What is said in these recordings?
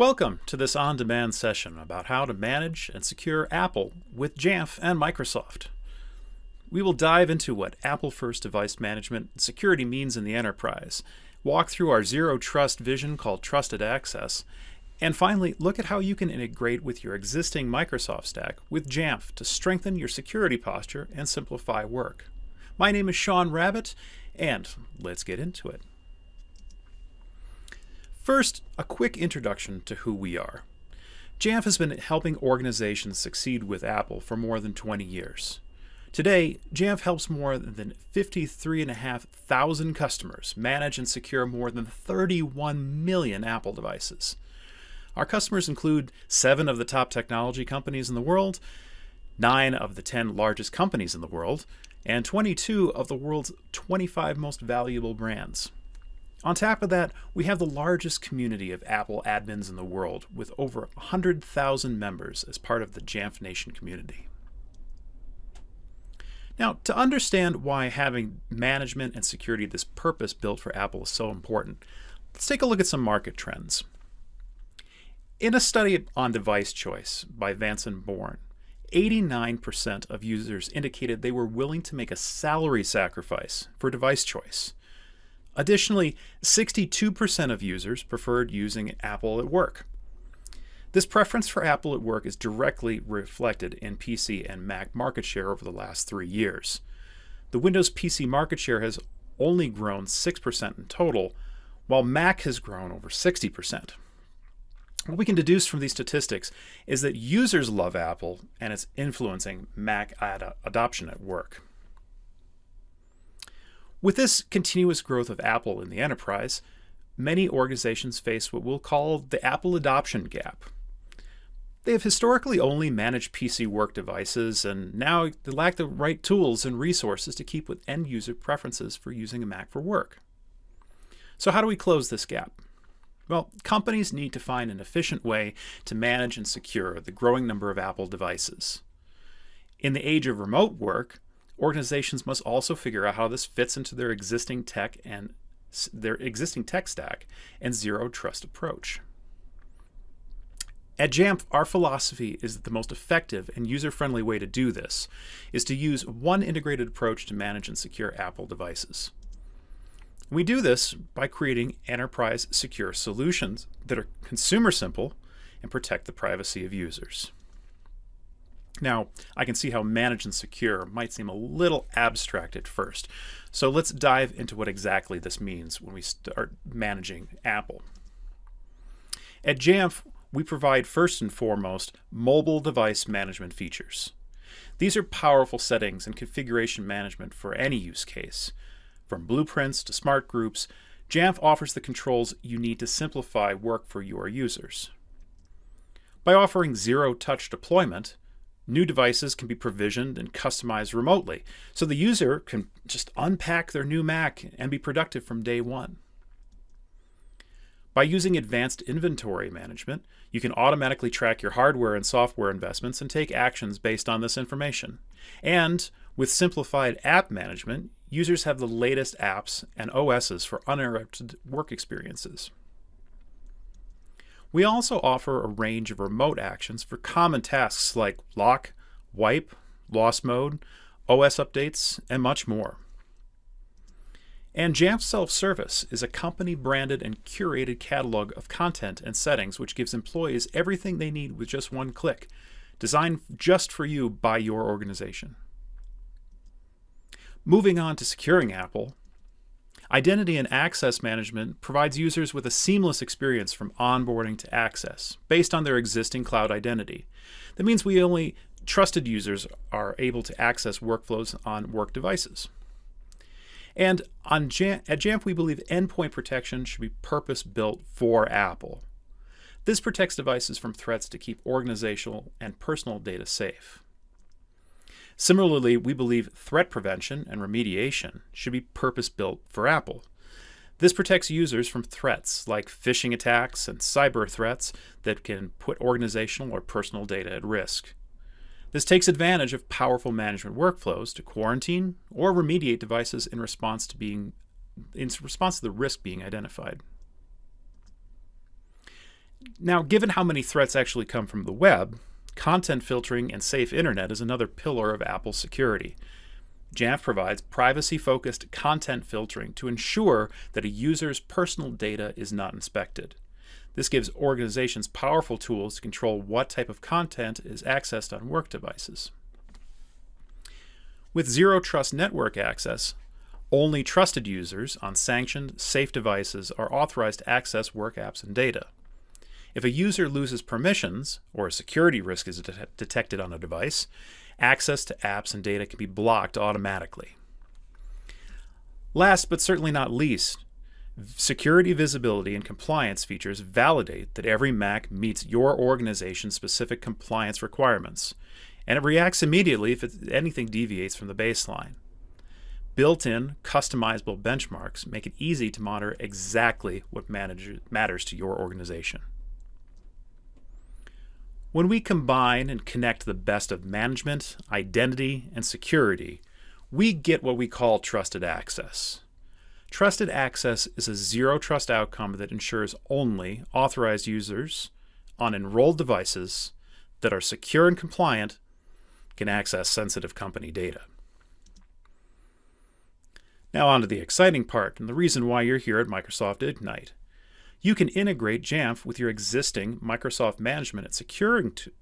Welcome to this on-demand session about how to manage and secure Apple with Jamf and Microsoft. We will dive into what Apple-first device management and security means in the enterprise, walk through our zero-trust vision called Trusted Access, and finally look at how you can integrate with your existing Microsoft stack with Jamf to strengthen your security posture and simplify work. My name is Rabbitt, and let's get into it. First, a quick introduction to who we are. Jamf has been helping organizations succeed with Apple for more than 20 years. Today, Jamf helps more than 53,500 customers manage and secure more than 31 million Apple devices. Our customers include 7 of the top technology companies in the world, 9 of the 10 largest companies in the world, and 22 of the world's 25 most valuable brands. On top of that, we have the largest community of Apple admins in the world, with over 100,000 members as part of the Jamf Nation community. Now, to understand why having management and security this purpose-built for Apple is so important, let's take a look at some market trends. In a study on device choice by Vance and Bourne, 89% of users indicated they were willing to make a salary sacrifice for device choice. Additionally, 62% of users preferred using Apple at work. This preference for Apple at work is directly reflected in PC and Mac market share over the last 3 years. The Windows PC market share has only grown 6% in total, while Mac has grown over 60%. What we can deduce from these statistics is that users love Apple and it's influencing Mac adoption at work. With this continuous growth of Apple in the enterprise, many organizations face what we'll call the Apple adoption gap. They have historically only managed PC work devices, and now they lack the right tools and resources to keep with end-user preferences for using a Mac for work. So how do we close this gap? Well, companies need to find an efficient way to manage and secure the growing number of Apple devices. In the age of remote work, organizations must also figure out how this fits into their existing tech stack and zero-trust approach. At Jamf, our philosophy is that the most effective and user-friendly way to do this is to use one integrated approach to manage and secure Apple devices. We do this by creating enterprise secure solutions that are consumer simple and protect the privacy of users. Now, I can see how manage and secure might seem a little abstract at first, so let's dive into what exactly this means when we start managing Apple. At Jamf, we provide first and foremost mobile device management features. These are powerful settings and configuration management for any use case. From blueprints to smart groups, Jamf offers the controls you need to simplify work for your users. By offering zero-touch deployment, new devices can be provisioned and customized remotely, so the user can just unpack their new Mac and be productive from day one. By using advanced inventory management, you can automatically track your hardware and software investments and take actions based on this information. And with simplified app management, users have the latest apps and OSs for uninterrupted work experiences. We also offer a range of remote actions for common tasks like lock, wipe, loss mode, OS updates, and much more. And Jamf Self-Service is a company-branded and curated catalog of content and settings which gives employees everything they need with just one click, designed just for you by your organization. Moving on to securing Apple, Identity and Access Management provides users with a seamless experience from onboarding to access, based on their existing cloud identity. That means only trusted users are able to access workflows on work devices. And at Jamf, we believe endpoint protection should be purpose-built for Apple. This protects devices from threats to keep organizational and personal data safe. Similarly, we believe threat prevention and remediation should be purpose-built for Apple. This protects users from threats like phishing attacks and cyber threats that can put organizational or personal data at risk. This takes advantage of powerful management workflows to quarantine or remediate devices in response to the risk being identified. Now, given how many threats actually come from the web, content filtering and safe internet is another pillar of Apple's security. Jamf provides privacy-focused content filtering to ensure that a user's personal data is not inspected. This gives organizations powerful tools to control what type of content is accessed on work devices. With zero trust network access, only trusted users on sanctioned, safe devices are authorized to access work apps and data. If a user loses permissions, or a security risk is detected on a device, access to apps and data can be blocked automatically. Last but certainly not least, security visibility and compliance features validate that every Mac meets your organization's specific compliance requirements, and it reacts immediately if anything deviates from the baseline. Built-in, customizable benchmarks make it easy to monitor exactly what matters to your organization. When we combine and connect the best of management, identity, and security, we get what we call trusted access. Trusted access is a zero-trust outcome that ensures only authorized users on enrolled devices that are secure and compliant can access sensitive company data. Now on to the exciting part and the reason why you're here at Microsoft Ignite. You can integrate Jamf with your existing Microsoft management and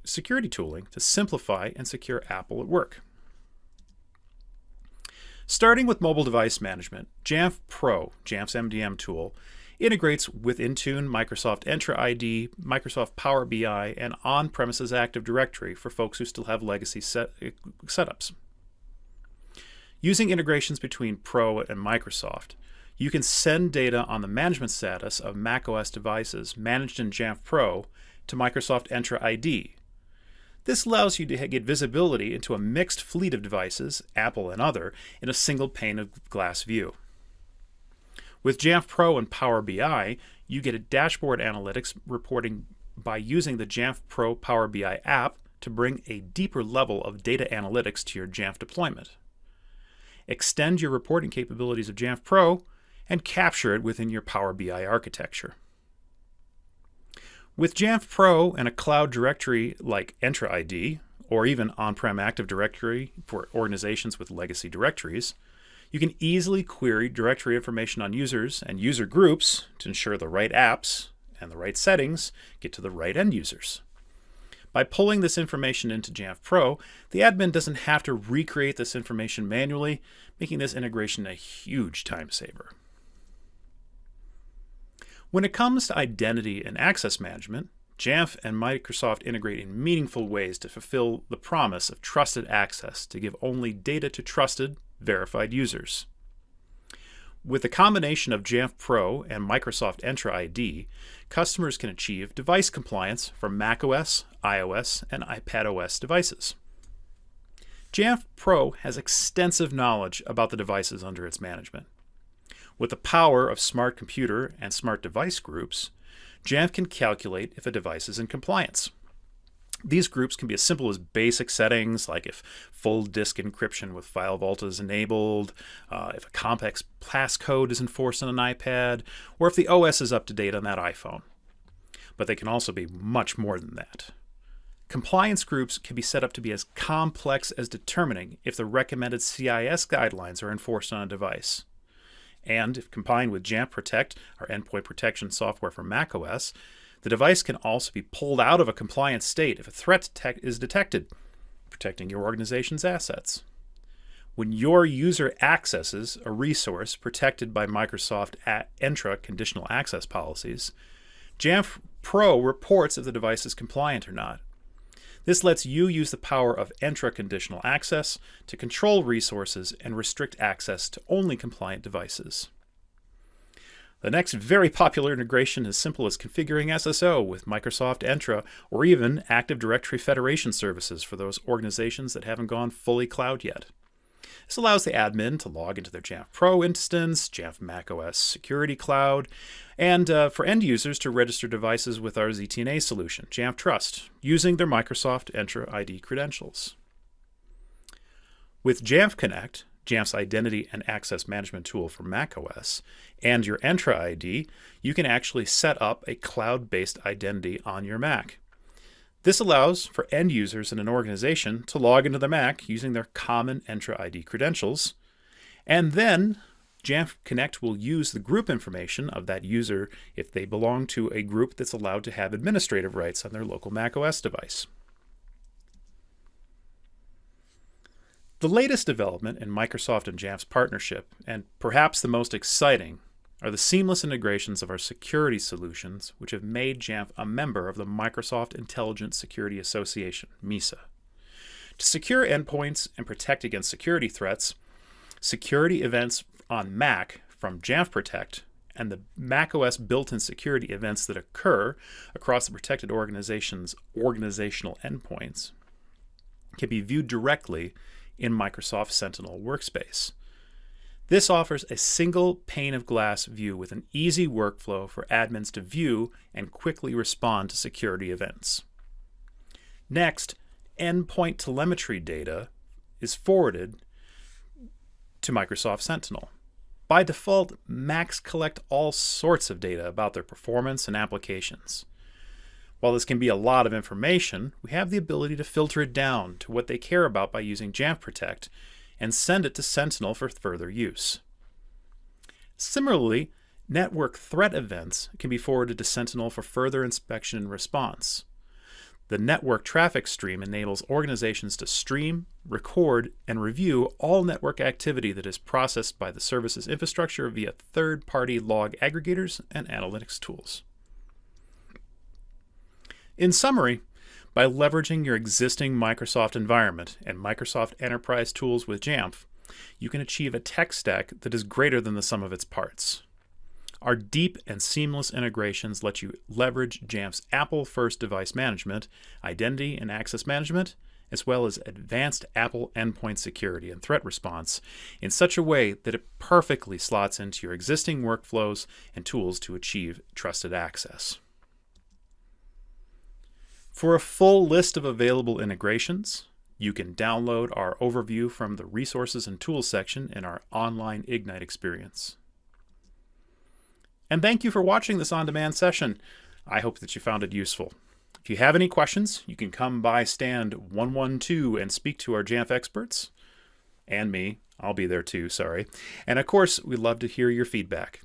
security tooling to simplify and secure Apple at work. Starting with mobile device management, Jamf Pro, Jamf's MDM tool, integrates with Intune, Microsoft Entra ID, Microsoft Power BI, and on-premises Active Directory for folks who still have legacy setups. Using integrations between Pro and Microsoft, you can send data on the management status of macOS devices managed in Jamf Pro to Microsoft Entra ID. This allows you to get visibility into a mixed fleet of devices, Apple and other, in a single pane of glass view. With Jamf Pro and Power BI, you get a dashboard analytics reporting by using the Jamf Pro Power BI app to bring a deeper level of data analytics to your Jamf deployment. Extend your reporting capabilities of Jamf Pro and capture it within your Power BI architecture. With Jamf Pro and a cloud directory like Entra ID, or even on-prem Active Directory for organizations with legacy directories, you can easily query directory information on users and user groups to ensure the right apps and the right settings get to the right end users. By pulling this information into Jamf Pro, the admin doesn't have to recreate this information manually, making this integration a huge time saver. When it comes to identity and access management, Jamf and Microsoft integrate in meaningful ways to fulfill the promise of trusted access to give only data to trusted, verified users. With the combination of Jamf Pro and Microsoft Entra ID, customers can achieve device compliance for macOS, iOS, and iPadOS devices. Jamf Pro has extensive knowledge about the devices under its management. With the power of smart computer and smart device groups, Jamf can calculate if a device is in compliance. These groups can be as simple as basic settings, like if full disk encryption with File Vault is enabled, if a complex passcode is enforced on an iPad, or if the OS is up to date on that iPhone. But they can also be much more than that. Compliance groups can be set up to be as complex as determining if the recommended CIS guidelines are enforced on a device. And if combined with Jamf Protect, our endpoint protection software for macOS, the device can also be pulled out of a compliant state if a threat is detected, protecting your organization's assets. When your user accesses a resource protected by Microsoft Entra conditional access policies, Jamf Pro reports if the device is compliant or not. This lets you use the power of Entra conditional access to control resources and restrict access to only compliant devices. The next very popular integration is simple as configuring SSO with Microsoft Entra or even Active Directory Federation services for those organizations that haven't gone fully cloud yet. This allows the admin to log into their Jamf Pro instance, Jamf macOS Security Cloud, and for end users to register devices with our ZTNA solution, Jamf Trust, using their Microsoft Entra ID credentials. With Jamf Connect, Jamf's identity and access management tool for macOS, and your Entra ID, you can actually set up a cloud-based identity on your Mac. This allows for end users in an organization to log into the Mac using their common Entra ID credentials, and then Jamf Connect will use the group information of that user if they belong to a group that's allowed to have administrative rights on their local macOS device. The latest development in Microsoft and Jamf's partnership, and perhaps the most exciting, are the seamless integrations of our security solutions, which have made Jamf a member of the Microsoft Intelligent Security Association, MISA. To secure endpoints and protect against security threats, security events on Mac from Jamf Protect and the macOS built-in security events that occur across the protected organization's organizational endpoints can be viewed directly in Microsoft Sentinel Workspace. This offers a single pane of glass view with an easy workflow for admins to view and quickly respond to security events. Next, endpoint telemetry data is forwarded to Microsoft Sentinel. By default, Macs collect all sorts of data about their performance and applications. While this can be a lot of information, we have the ability to filter it down to what they care about by using Jamf Protect and send it to Sentinel for further use. Similarly, network threat events can be forwarded to Sentinel for further inspection and response. The network traffic stream enables organizations to stream, record, and review all network activity that is processed by the service's infrastructure via third-party log aggregators and analytics tools. In summary, by leveraging your existing Microsoft environment and Microsoft Enterprise tools with Jamf, you can achieve a tech stack that is greater than the sum of its parts. Our deep and seamless integrations let you leverage Jamf's Apple First Device Management, Identity and Access Management, as well as advanced Apple endpoint security and threat response in such a way that it perfectly slots into your existing workflows and tools to achieve trusted access. For a full list of available integrations, you can download our overview from the Resources and Tools section in our online Ignite experience. And thank you for watching this on-demand session. I hope that you found it useful. If you have any questions, you can come by stand 112 and speak to our Jamf experts. And me. I'll be there too, sorry. And of course, we'd love to hear your feedback.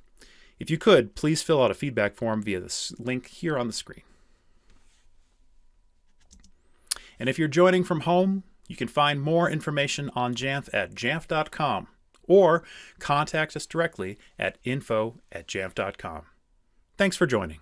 If you could, please fill out a feedback form via this link here on the screen. And if you're joining from home, you can find more information on Jamf at jamf.com or contact us directly at info@jamf.com. Thanks for joining.